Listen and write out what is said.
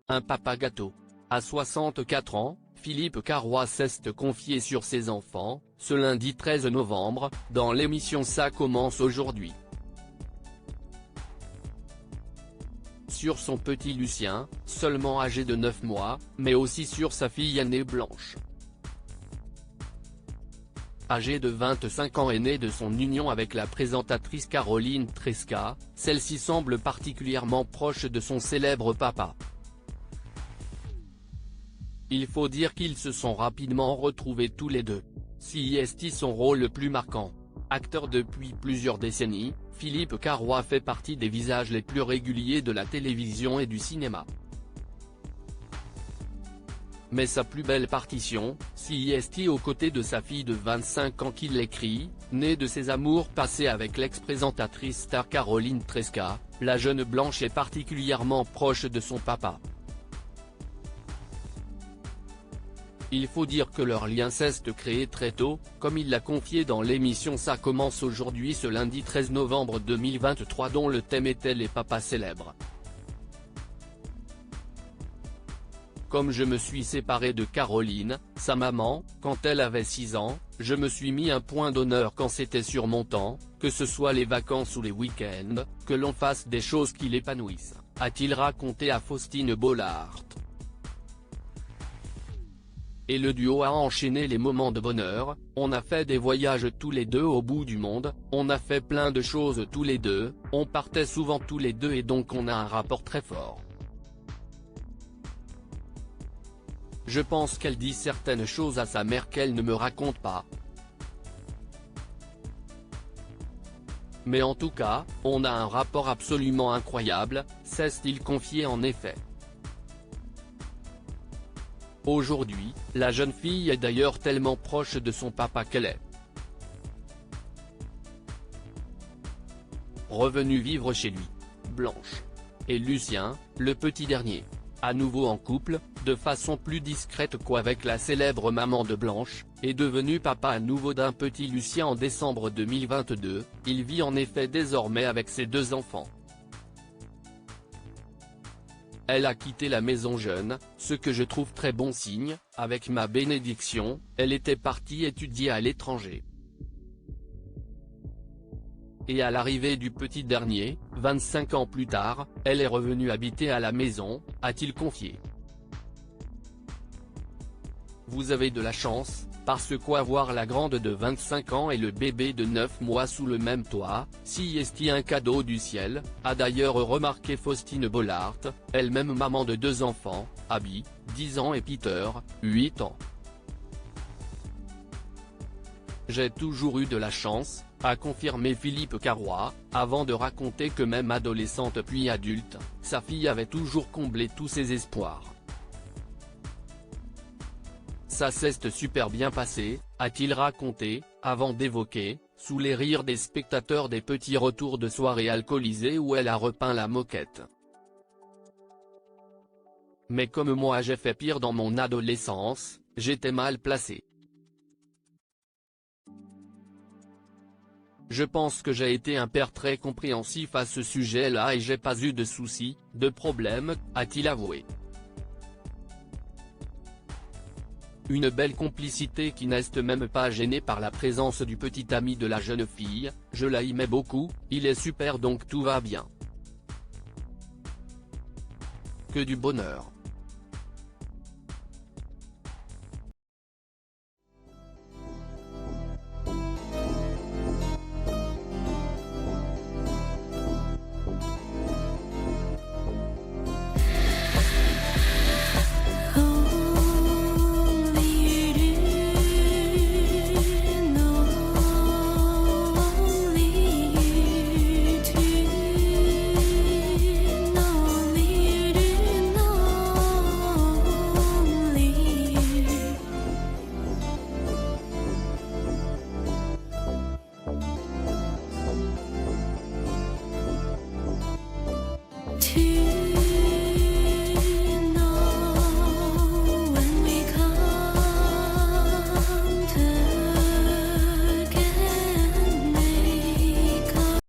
un papa gâteau. À 64 ans, Philippe Carrois s'est confié sur ses enfants, ce lundi 13 novembre, dans l'émission Ça commence aujourd'hui. Sur son petit Lucien, seulement âgé de 9 mois, mais aussi sur sa fille aînée Blanche. Âgée de 25 ans et née de son union avec la présentatrice Caroline Tresca, celle-ci semble particulièrement proche de son célèbre papa. Il faut dire qu'ils se sont rapidement retrouvés tous les deux. CIST son rôle le plus marquant. Acteur depuis plusieurs décennies, Philippe Carrois fait partie des visages les plus réguliers de la télévision et du cinéma. Mais sa plus belle partition, CIST aux côtés de sa fille de 25 ans qui l'écrit, née de ses amours passés avec l'ex-présentatrice star Caroline Tresca, la jeune Blanche est particulièrement proche de son papa. Il faut dire que leur lien s'est créé très tôt, comme il l'a confié dans l'émission Ça commence aujourd'hui ce lundi 13 novembre 2023 dont le thème était les papas célèbres. Comme je me suis séparé de Caroline, sa maman, quand elle avait 6 ans, je me suis mis un point d'honneur quand c'était sur mon temps, que ce soit les vacances ou les week-ends, que l'on fasse des choses qui l'épanouissent, a-t-il raconté à Faustine Bollaert. Et le duo a enchaîné les moments de bonheur, on a fait des voyages tous les deux au bout du monde, on a fait plein de choses tous les deux, on partait souvent tous les deux et donc on a un rapport très fort. Je pense qu'elle dit certaines choses à sa mère qu'elle ne me raconte pas. Mais en tout cas, on a un rapport absolument incroyable, s'est-il confié en effet. Aujourd'hui, la jeune fille est d'ailleurs tellement proche de son papa qu'elle est revenue vivre chez lui. Blanche et Lucien, le petit dernier, à nouveau en couple, de façon plus discrète qu'avec la célèbre maman de Blanche, est devenu papa à nouveau d'un petit Lucien en décembre 2022, il vit en effet désormais avec ses 2 enfants. Elle a quitté la maison jeune, ce que je trouve très bon signe, avec ma bénédiction, elle était partie étudier à l'étranger. Et à l'arrivée du petit dernier, 25 ans plus tard, elle est revenue habiter à la maison, a-t-il confié. Vous avez de la chance, parce qu'avoir la grande de 25 ans et le bébé de 9 mois sous le même toit, CIST un cadeau du ciel, a d'ailleurs remarqué Faustine Bollaert, elle-même maman de 2 enfants, Abby, 10 ans et Peter, 8 ans. J'ai toujours eu de la chance, a confirmé Philippe Carrois, avant de raconter que même adolescente puis adulte, sa fille avait toujours comblé tous ses espoirs. Ça s'est super bien passé, a-t-il raconté, avant d'évoquer, sous les rires des spectateurs des petits retours de soirée alcoolisée où elle a repeint la moquette. Mais comme moi j'ai fait pire dans mon adolescence, j'étais mal placé. Je pense que j'ai été un père très compréhensif à ce sujet-là et j'ai pas eu de soucis, de problèmes, a-t-il avoué. Une belle complicité qui n'est même pas gênée par la présence du petit ami de la jeune fille, je l'aimais beaucoup, il est super donc tout va bien. Que du bonheur.